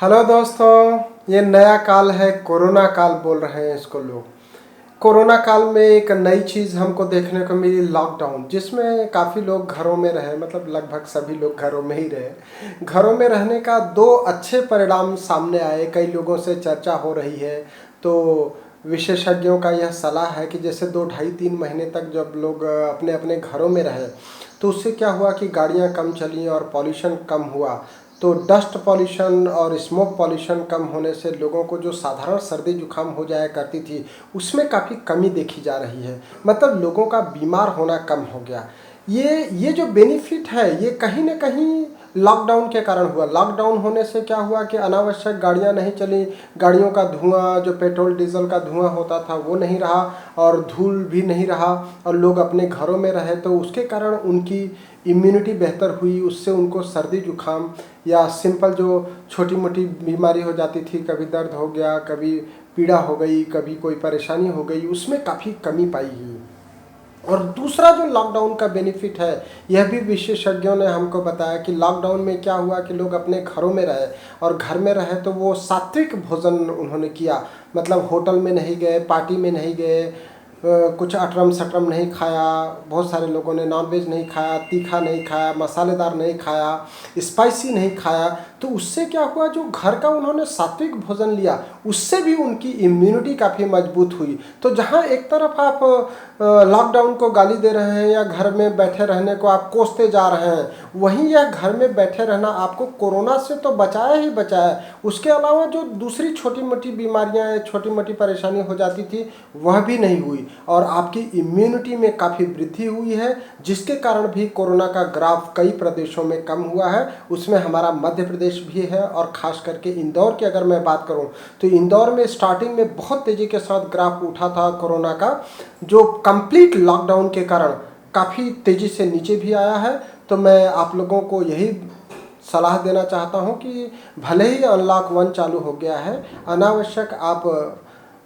Hello दोस्तों, ये नया काल है, कोरोना काल बोल रहे हैं इसको लोग। कोरोना काल में एक नई चीज़ हमको देखने को मिली, लॉकडाउन, जिसमें काफ़ी लोग घरों में रहे, मतलब लगभग सभी लोग घरों में ही रहे। घरों में रहने का दो अच्छे परिणाम सामने आए, कई लोगों से चर्चा हो रही है। तो विशेषज्ञों का यह सलाह है कि जैसे 2 ढाई 3 महीने तक जब लोग अपने अपने घरों में रहे, तो उससे क्या हुआ कि गाड़ियाँ कम चली और पॉल्यूशन कम हुआ। तो डस्ट पॉल्यूशन और स्मोक पॉल्यूशन कम होने से लोगों को जो साधारण सर्दी जुकाम हो जाया करती थी, उसमें काफ़ी कमी देखी जा रही है। मतलब लोगों का बीमार होना कम हो गया। ये जो बेनिफिट है, ये कहीं न कहीं लॉकडाउन के कारण हुआ। लॉकडाउन होने से क्या हुआ कि अनावश्यक गाड़ियाँ नहीं चली, गाड़ियों का धुआं, जो पेट्रोल डीजल का धुआं होता था वो नहीं रहा और धूल भी नहीं रहा, और लोग अपने घरों में रहे, तो उसके कारण उनकी इम्यूनिटी बेहतर हुई। उससे उनको सर्दी जुकाम या सिंपल जो छोटी मोटी बीमारी हो जाती थी, कभी दर्द हो गया, कभी पीड़ा हो गई, कभी कोई परेशानी हो गई, उसमें काफ़ी कमी पाई गई। और दूसरा जो लॉकडाउन का बेनिफिट है, यह भी विशेषज्ञों ने हमको बताया कि लॉकडाउन में क्या हुआ कि लोग अपने घरों में रहे, और घर में रहे तो वो सात्विक भोजन उन्होंने किया। मतलब होटल में नहीं गए, पार्टी में नहीं गए, कुछ अटरम सटरम नहीं खाया। बहुत सारे लोगों ने नॉनवेज नहीं खाया, तीखा नहीं खाया, मसालेदार नहीं खाया, स्पाइसी नहीं खाया। तो उससे क्या हुआ, जो घर का उन्होंने सात्विक भोजन लिया, उससे भी उनकी इम्यूनिटी काफ़ी मजबूत हुई। तो जहाँ एक तरफ आप लॉकडाउन को गाली दे रहे हैं या घर में बैठे रहने को आप कोसते जा रहे हैं, वहीं यह घर में बैठे रहना आपको कोरोना से तो बचाया ही बचाया, उसके अलावा जो दूसरी छोटी मोटी बीमारियां, छोटी मोटी परेशानी हो जाती थी, वह भी नहीं हुई, और आपकी इम्यूनिटी में काफ़ी वृद्धि हुई है, जिसके कारण भी कोरोना का ग्राफ कई प्रदेशों में कम हुआ है। उसमें हमारा मध्य प्रदेश भी है, और ख़ास करके इंदौर की अगर मैं बात करूं, तो इंदौर में स्टार्टिंग में बहुत तेज़ी के साथ ग्राफ उठा था कोरोना का, जो कंप्लीट लॉकडाउन के कारण काफ़ी तेज़ी से नीचे भी आया है। तो मैं आप लोगों को यही सलाह देना चाहता हूं कि भले ही अनलॉक 1 चालू हो गया है, अनावश्यक आप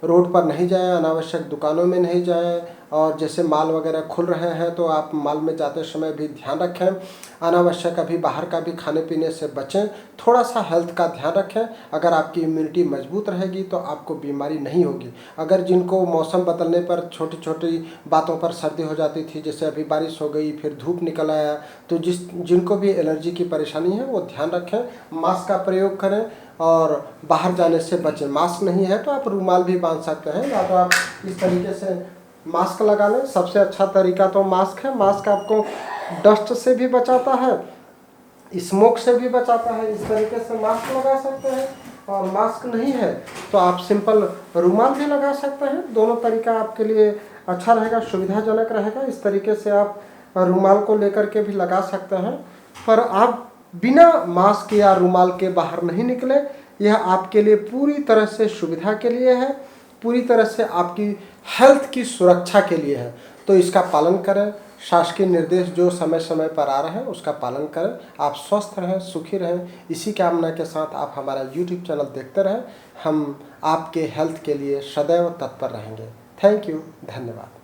रोड पर नहीं जाएं, अनावश्यक दुकानों में नहीं जाएं, और जैसे माल वगैरह खुल रहे हैं तो आप माल में जाते समय भी ध्यान रखें। अनावश्यक अभी बाहर का भी खाने पीने से बचें, थोड़ा सा हेल्थ का ध्यान रखें। अगर आपकी इम्यूनिटी मजबूत रहेगी तो आपको बीमारी नहीं होगी। अगर जिनको मौसम बदलने पर छोटी छोटी बातों पर सर्दी हो जाती थी, जैसे अभी बारिश हो गई, फिर धूप निकल आया, तो जिनको भी एलर्जी की परेशानी है वो ध्यान रखें, मास्क का प्रयोग करें और बाहर जाने से बचें। मास्क नहीं है तो आप रुमाल भी बांध सकते हैं, या तो आप इस तरीके से मास्क लगा लें। सबसे अच्छा तरीका तो मास्क है। मास्क आपको डस्ट से भी बचाता है, स्मोक से भी बचाता है। इस तरीके से मास्क लगा सकते हैं, और मास्क नहीं है तो आप सिंपल रुमाल भी लगा सकते हैं। दोनों तरीका आपके लिए अच्छा रहेगा, सुविधाजनक रहेगा। इस तरीके से आप रुमाल को लेकर के भी लगा सकते हैं, पर आप बिना मास्क या रुमाल के बाहर नहीं निकले। यह आपके लिए पूरी तरह से सुविधा के लिए है, पूरी तरह से आपकी हेल्थ की सुरक्षा के लिए है। तो इसका पालन करें। शासकीय निर्देश जो समय समय पर आ रहे हैं उसका पालन करें। आप स्वस्थ रहें, सुखी रहें, इसी कामना के साथ आप हमारा YouTube चैनल देखते रहें। हम आपके हेल्थ के लिए सदैव तत्पर रहेंगे। थैंक यू, धन्यवाद।